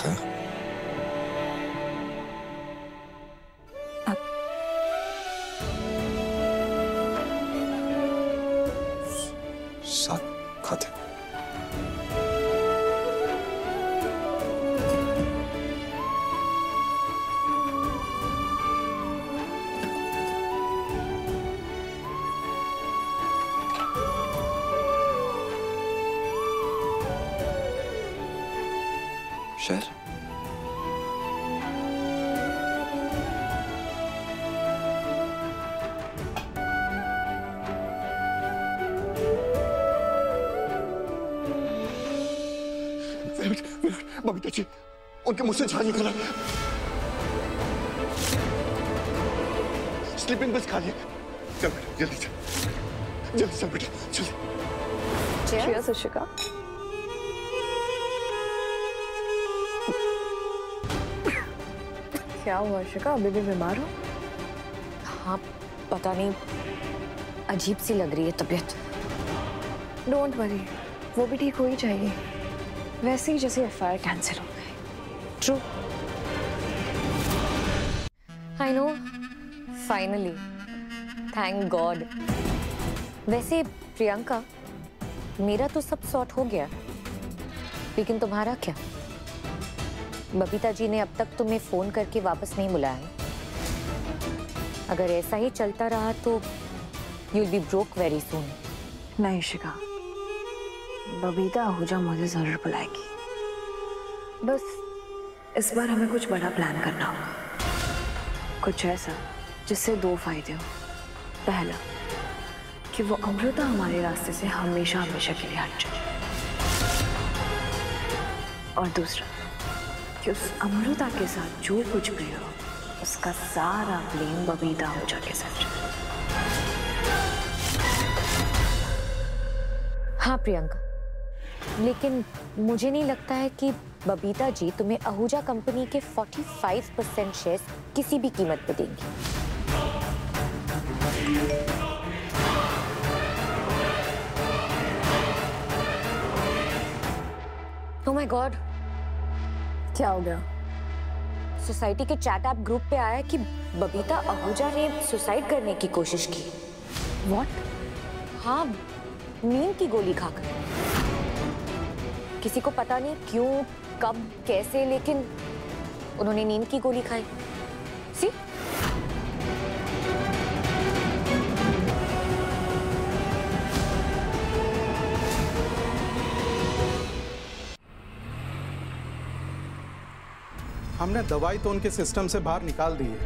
खाया? साथ खाते। शहर बबीता जी, उनके मुंह से झाग निकला। स्लीपिंग पिल्स खा लिए। चल बेटा, जल्दी चल, जल्दी चल बेटा, जल्दी। चीयर्स इशिका। क्या हुआ इशिका, अभी भी बीमार हो? हाँ, पता नहीं, अजीब सी लग रही है तबीयत। डोंट वरी, वो भी ठीक हो ही जाएगी। वैसे ही जैसे एफआईआर कैंसिल हो गई। True, I know, finally, thank God. वैसे प्रियंका, मेरा तो सब सॉर्ट हो गया, लेकिन तुम्हारा क्या? बबीता जी ने अब तक तुम्हें फोन करके वापस नहीं बुलाया। अगर ऐसा ही चलता रहा तो you will be broke very soon. नहीं शिका, बबीता आहूजा मुझे जरूर बुलाएगी। बस इस बार हमें कुछ बड़ा प्लान करना होगा, कुछ ऐसा जिससे दो फायदे हो। पहला कि वो अमृता हमारे रास्ते से हमेशा हमेशा के लिए हट जाए, और दूसरा कि उस अमृता के साथ जो कुछ भी हो उसका सारा ब्लेम बबीता आहूजा के साथ जाए। हाँ प्रियंका, लेकिन मुझे नहीं लगता है कि बबीता जी तुम्हें आहूजा कंपनी के 45% शेयर्स किसी भी कीमत पे देंगी। ओह माय गॉड, क्या हो गया? सोसाइटी के चैट ऐप ग्रुप पे आया कि बबीता आहूजा ने सुसाइड करने की कोशिश की। व्हाट? हाँ, नींद की गोली खाकर। किसी को पता नहीं क्यों, कब, कैसे, लेकिन उन्होंने नींद की गोली खाई। सी, हमने दवाई तो उनके सिस्टम से बाहर निकाल दी है,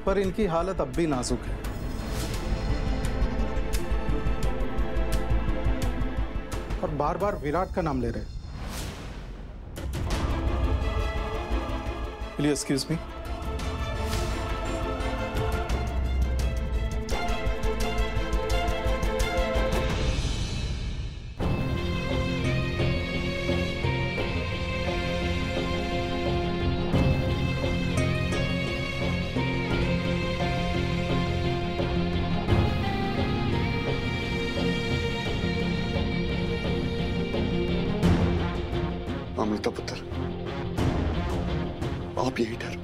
पर इनकी हालत अब भी नाजुक है। और बार बार विराट का नाम ले रहे। Please excuse me. अमृता पुत्र, आप यही ठहरो।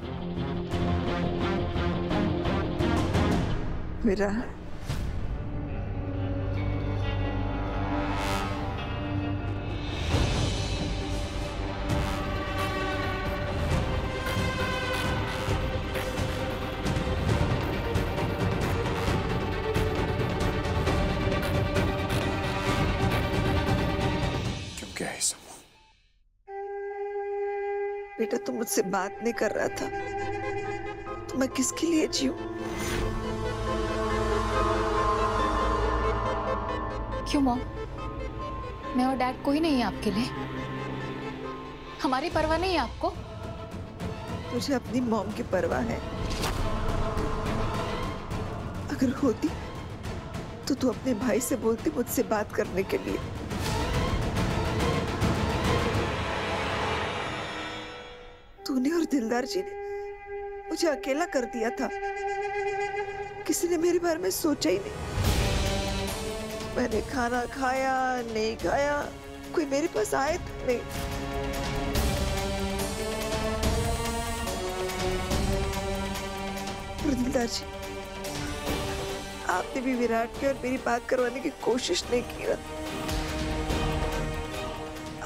मेरा क्यों क्या है सब? बेटा, तू मुझसे बात नहीं कर रहा था तो मैं किसके लिए जीऊं? क्यों मॉम? मैं और डैड कोई नहीं है आपके लिए? हमारी परवाह नहीं है आपको? तुझे अपनी मॉम की परवाह है? अगर होती तो तू अपने भाई से बोलती मुझसे बात करने के लिए। तूने और दिलदार जी ने मुझे अकेला कर दिया था। किसी ने मेरे बारे में सोचा ही नहीं। मैंने खाना खाया नहीं खाया, कोई मेरे पास आया तक नहीं। दिलदार जी, आपने भी विराट के और मेरी बात करवाने की कोशिश नहीं की ना।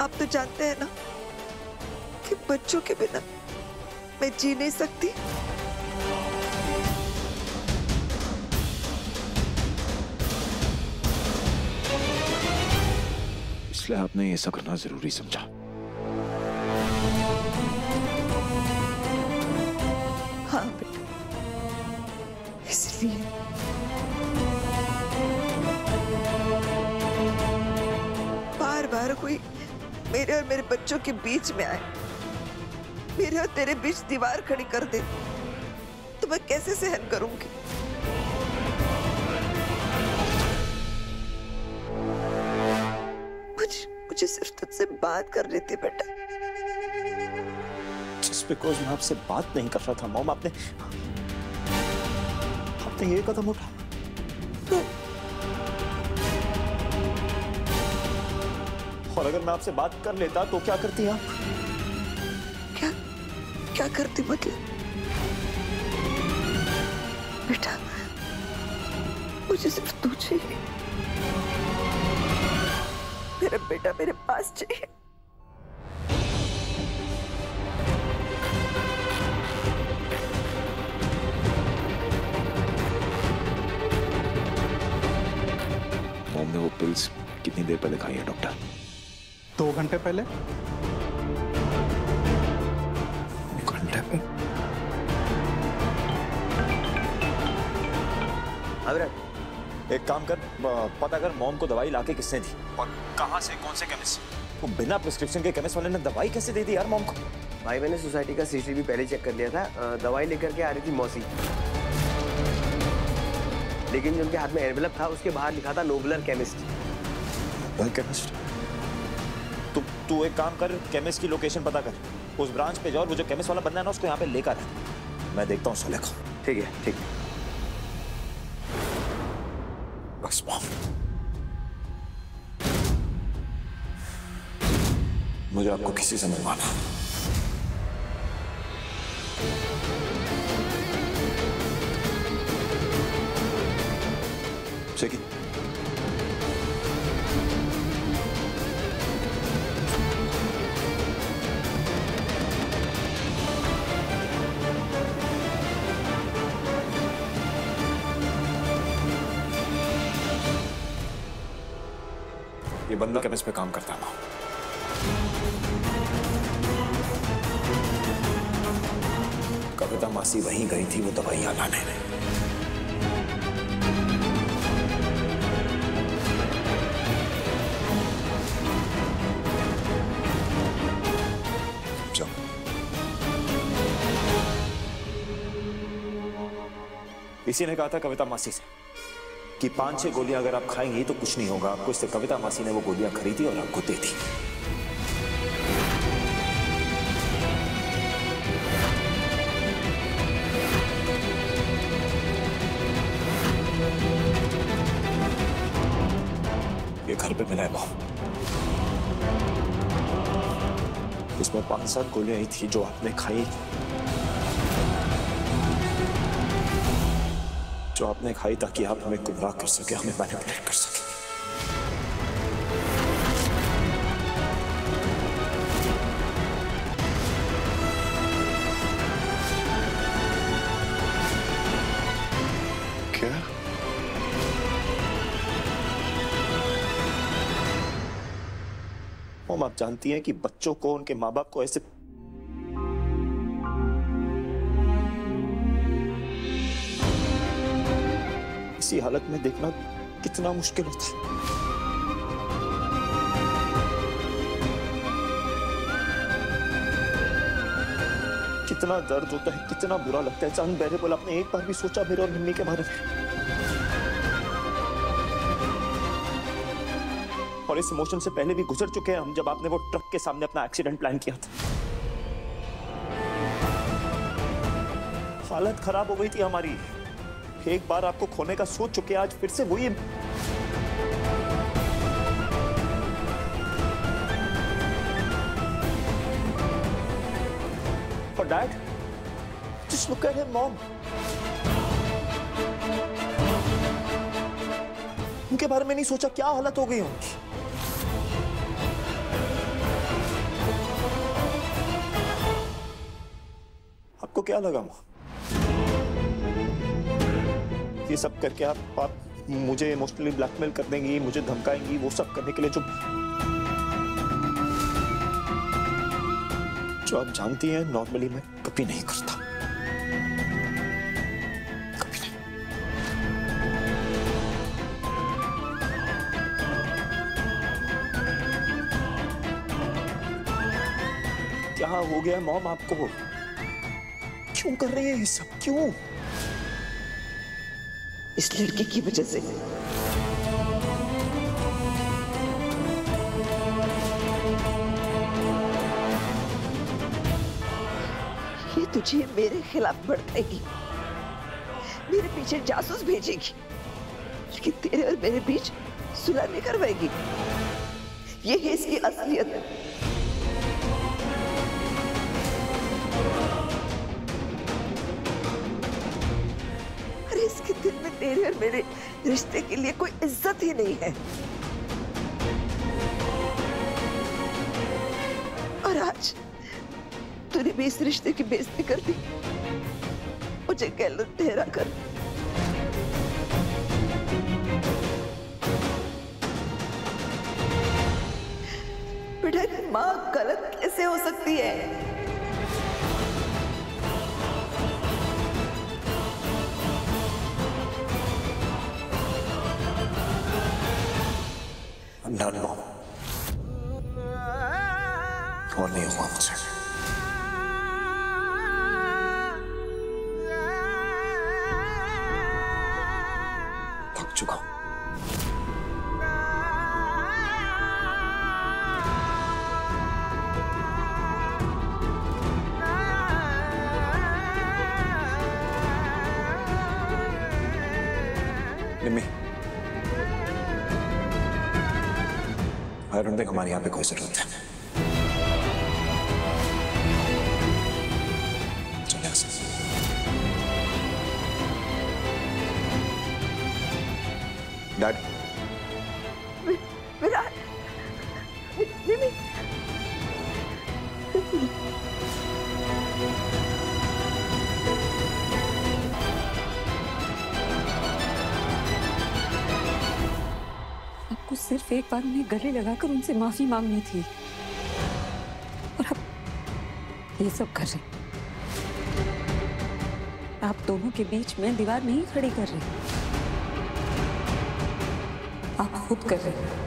आप तो जानते हैं ना कि बच्चों के बिना मैं जी नहीं सकती। इसलिए आपने ये सब करना जरूरी समझा। हाँ बेटा, इसलिए बार बार कोई मेरे और मेरे बच्चों के बीच में आए, मेरे और तेरे बीच दीवार खड़ी कर दे, तो मैं कैसे सहन करूंगी? मुझे सिर्फ तुझसे बात करनी थी बेटा। जस्ट बिकॉज मैं आपसे बात नहीं कर रहा था मॉम, आपने ये कदम उठाया। और अगर मैं आपसे बात कर लेता तो क्या करती आप? क्या करती मतलब? बेटा, मुझे सिर्फ तू चाहिए, मेरा बेटा मेरे पास चाहिए। मॉम ने वो पिल्स कितनी देर पहले खाई है डॉक्टर? 2 घंटे पहले। घंटे पे? अविराट, एक काम कर, पता कर मॉम को दवाई लाके किसने दी और कहां से, कौन से केमिस्ट? वो बिना प्रिस्क्रिप्शन के केमिस्ट वाले ने दवाई कैसे दे दी यार मॉम को? भाई मैंने सोसाइटी का सीसीटीवी पहले चेक कर लिया था। दवाई लेकर के आ रही थी मौसी, लेकिन जो उनके हाथ में एनवेलप था उसके बाहर लिखा था नोबलर केमिस्ट। केमिस्ट? तू एक काम कर, केमिस्ट की लोकेशन पता कर, उस ब्रांच पे जाओ और वो जो केमिस्ट वाला बंदा है ना उसको यहाँ पे लेकर आ। मैं देखता हूँ साले को। ठीक है, ठीक है। बस मॉम, मुझे आपको किसी से मिलवाना। शेखी, ये बंदा केमिस्ट पे काम करता है। कविता मासी वहीं गई थी वो दवाइयां लाने में। इसी ने कहा था कविता मासी से कि 5-6 गोलियां अगर आप खाएंगी तो कुछ नहीं होगा आपको, इससे कविता मासी ने वो गोलियां खरीदी और आपको दे दी। ये घर पे मिला है मॉम, इसमें 5-7 गोलियां ही थी जो आपने खाई, जो आपने खाई ताकि आप हमें गुमराह कर सके, हमें मैनिपुलेट कर सके। क्या? मॉम, आप जानती हैं कि बच्चों को, उनके माँ बाप को ऐसे इसी हालत में देखना कितना मुश्किल होता है। कितना दर्द होता है, कितना बुरा लगता है। अनबेरेबल। आपने एक बार भी सोचा मेरे और मम्मी के बारे में? और इस इमोशन से पहले भी गुजर चुके हैं हम, जब आपने वो ट्रक के सामने अपना एक्सीडेंट प्लान किया था। हालत खराब हो गई थी हमारी। एक बार आपको खोने का सोच चुके, आज फिर से वही। और dad, just look at him, mom. उनके बारे में नहीं सोचा, क्या हालत हो गई उनकी। आपको क्या लगा माँ, ये सब करके आप मुझे इमोशनली ब्लैकमेल कर देंगी, मुझे धमकाएंगी, वो सब करने के लिए जो आप जानती हैं नॉर्मली मैं कभी नहीं करता, कभी नहीं। क्या हो गया मॉम आपको, क्यों कर रही है ये सब, क्यों? इस लड़की की वजह से। ये तुझे मेरे खिलाफ भड़काएगी, मेरे पीछे जासूस भेजेगी, लेकिन तेरे और मेरे बीच सुलह नहीं करवाएगी। ये है इसकी असलियत। अरे इसके दिल में तेरे और मेरे रिश्ते के लिए कोई इज्जत ही नहीं है। और आज तूने भी इस रिश्ते की बेइज्जती कर दी, मुझे गलत ठहरा कर। बेटा माँ गलत कैसे हो सकती है? और नहीं हुआ मुझसे। थक चुका हूं। निम्मी, I don't think हमारी यहाँ पे कोई जरूरत है। डैड, विराट, निम्मी, आपको सिर्फ एक बार उन्हें गले लगाकर उनसे माफी मांगनी थी, और आप ये सब कर रहे। आप दोनों के बीच में दीवार नहीं खड़ी कर रहे, आप खुद कर रहे हैं।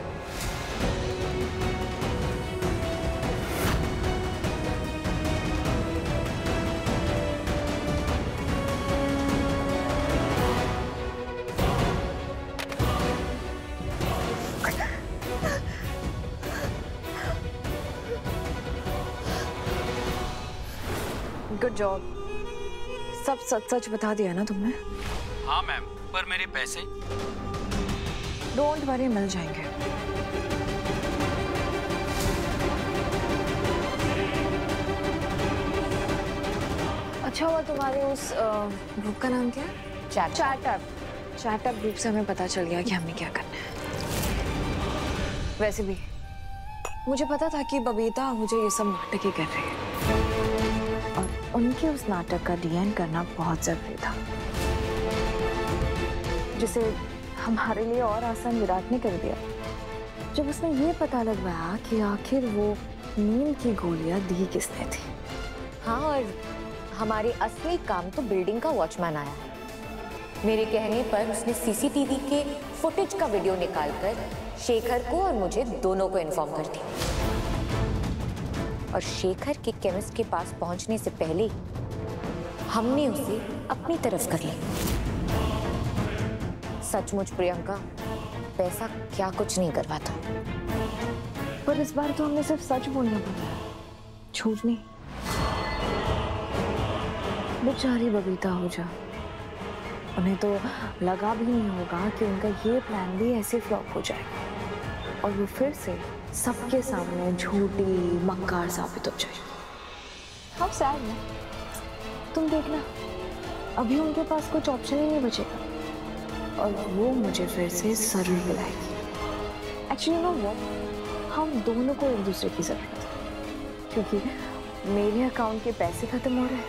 गुड जॉब, सब सच सच बता दिया ना तुमने? हाँ मैम, पर मेरे पैसे? डोंट वरी, मिल जाएंगे। अच्छा हुआ तुम्हारे उस ग्रुप का नाम क्या है? चैटअप ग्रुप से हमें पता चल गया कि हमें क्या करना है। वैसे भी मुझे पता था कि बबीता मुझे ये सब नाटक ही कर रही है, और उनके उस नाटक का डीएन करना बहुत जरूरी था, जिसे हमारे लिए और आसान विराट ने कर दिया जब उसने ये पता लगवाया कि आखिर वो नींद की गोलियां दी किसने थी। हाँ, और हमारे असली काम तो बिल्डिंग का वॉचमैन आया। मेरे कहने पर उसने सीसीटीवी के फुटेज का वीडियो निकालकर शेखर को और मुझे दोनों को इन्फॉर्म कर दिया, और शेखर के केमिस्ट के पास पहुंचने से पहले हमने उसे अपनी तरफ कर लिया। सचमुच प्रियंका, पैसा क्या कुछ नहीं करवाता। पर इस बार तो हमने सिर्फ सच बोलना पड़ा, झूठ नहीं। बेचारी बबीता आहूजा, उन्हें तो लगा भी नहीं होगा कि उनका ये प्लान भी ऐसे फ्लॉप हो जाएगा, और वो फिर से सबके सामने झूठी मक्कार साबित हो जाए। हाउ सैड ना। तुम देखना, अभी उनके पास कुछ ऑप्शन ही नहीं बचेगा। और वो मुझे फिर से जरूर बुलाएगी। एक्चुअली नो व्हाट, हम दोनों को एक दूसरे की जरूरत है, क्योंकि मेरे अकाउंट के पैसे खत्म हो रहे हैं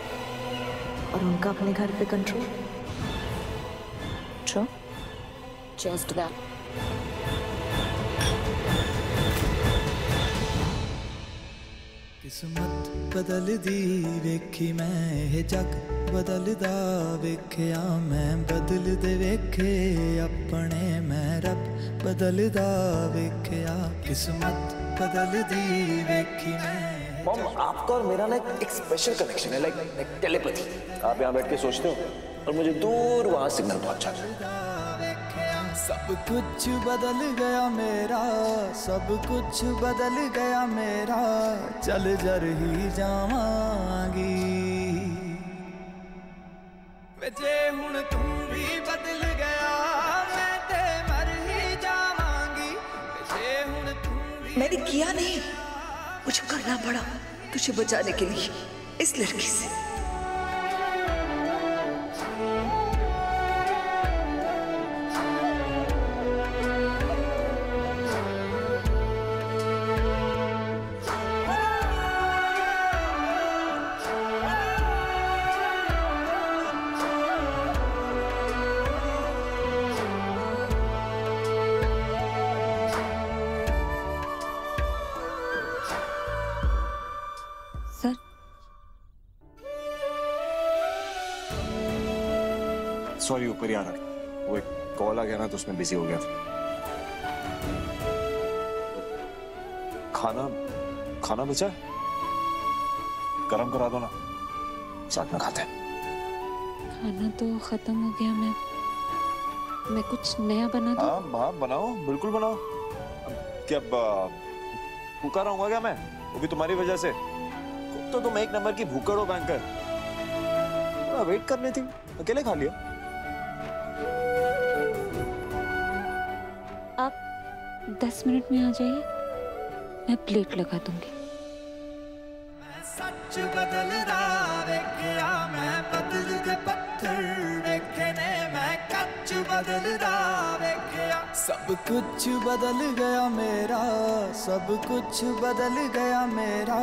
और उनका अपने घर पे कंट्रोल। True, just that. किस्मत बदल दी वेखी मैं ये जग बदलदा वेख्या मैं बदल दे वेखे अपने मैं रब बदलदा वेख्या किस्मत बदल दी वेखी मैं। मॉम, आपका और मेरा ना एक स्पेशल कनेक्शन है, लाइक टेलीपैथी। आप यहाँ बैठ के सोचते हो और मुझे दूर वहां सिग्नल पहुंच जाता है। सब कुछ बदल गया मेरा, सब कुछ बदल गया मेरा, चल जर ही जावांगी जे हुण तुम भी बदल गया मैं ते मर ही जावांगी जे हुण तुम भी। मैंने किया नहीं, मुझे करना पड़ा तुझे बचाने के लिए इस लड़की से। सर, सॉरी, ऊपर ही आ रहा था, वो एक कॉल आ गया ना तो उसमें बिजी हो गया था। खाना बचा है? गरम करा दो ना, साथ में खाते हैं। खाना तो खत्म हो गया, मैं कुछ नया बना दूं? हाँ, बनाओ, बिल्कुल बनाओ। क्या भूखा रहूंगा क्या मैं? वो भी तुम्हारी वजह से। तो तुम एक नंबर की भूखड़ हो बैंकर। वेट करनी थी, अकेले खा लिया। आप 10 मिनट में आ जाइए, मैं प्लेट लगा दूंगी। सच बदलदा वेख्या मैं बदल दे पत्थर वेखने मैं कच्च बदलदा वेख्या सब कुछ बदल गया मेरा, सब कुछ बदल गया मेरा,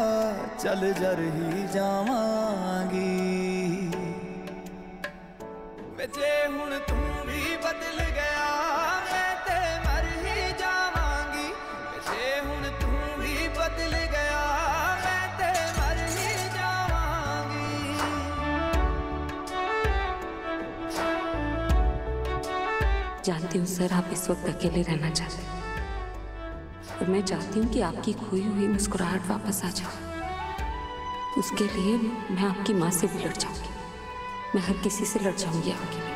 चल जर ही जावांगी जे हुण तुम भी बदल गया मैं ते मर ही जावांगी जे हुण तुम भी बदल गया मैं ते मर ही जावांगी। जानती हूँ सर, आप इस वक्त अकेले रहना चाहते हैं और मैं चाहती हूँ कि आपकी खोई हुई मुस्कुराहट वापस आ जाए। उसके लिए मैं आपकी माँ से भी लड़ जाऊंगी, मैं हर किसी से लड़ जाऊंगी आपके लिए।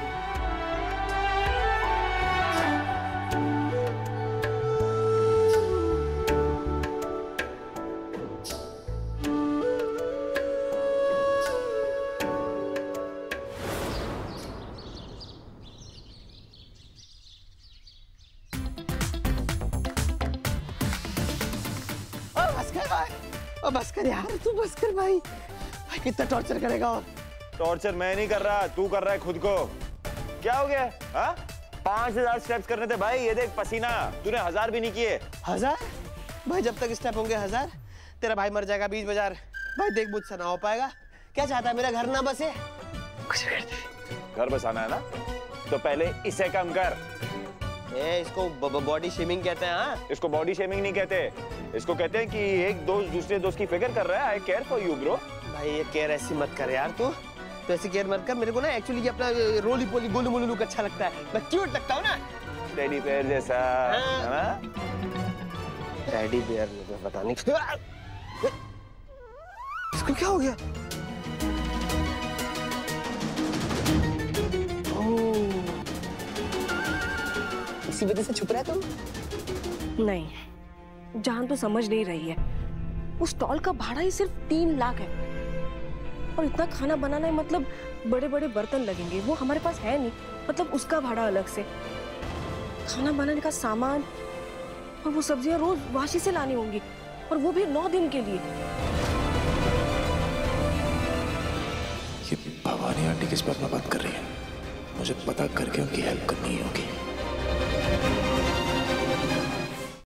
बस कर यार, तू बस कर भाई कितना टॉर्चर करेगा। और टॉर्चर मैं नहीं कर रहा, तू कर रहा है खुद को। क्या हो गया? 5000 स्टेप्स करने थे भाई, ये देख पसीना, तूने 1000 भी नहीं किए। 1000 भाई? जब तक स्टेप होंगे 1000 तेरा भाई मर जाएगा 20 बाजार। भाई देख मुझसे ना हो पाएगा। क्या चाहता है, मेरा घर ना बसे? कुछ कर दे। घर बसाना है ना तो पहले इसे कम कर। इसको बॉडी शेमिंग कहते हैं। हाँ, इसको बॉडी शेमिंग नहीं कहते, इसको कहते हैं कि एक दोस्त दूसरे दोस्त की फिक्र कर रहा है। आई केयर फॉर यू ब्रो। भाई ये केयर ऐसी मत कर यार, तू तो ऐसी केयर मत कर। मेरे को ना एक्चुअली ये अपना रोली पोली गोलू मोलू लुक अच्छा लगता है, मैं क्यूट लगता हूँ ना, टेडी बेयर जैसा। टेडी बेयर मुझे पता नहीं इसको क्या हो गया। इसी वजह से छुप रहा है तुम? नहीं, जान तो समझ नहीं रही है। उस स्टॉल का भाड़ा ही सिर्फ 3 लाख है और इतना खाना बनाना है, मतलब बड़े बड़े बर्तन लगेंगे, वो हमारे पास है नहीं, मतलब उसका भाड़ा अलग से, खाना बनाने का सामान और वो सब्जियां रोज वाशी से लानी होंगी और वो भी 9 दिन के लिए। ये भवानी आंटी किस बात में बात कर रही है? मुझे पता करके उनकी हेल्प करनी होगी।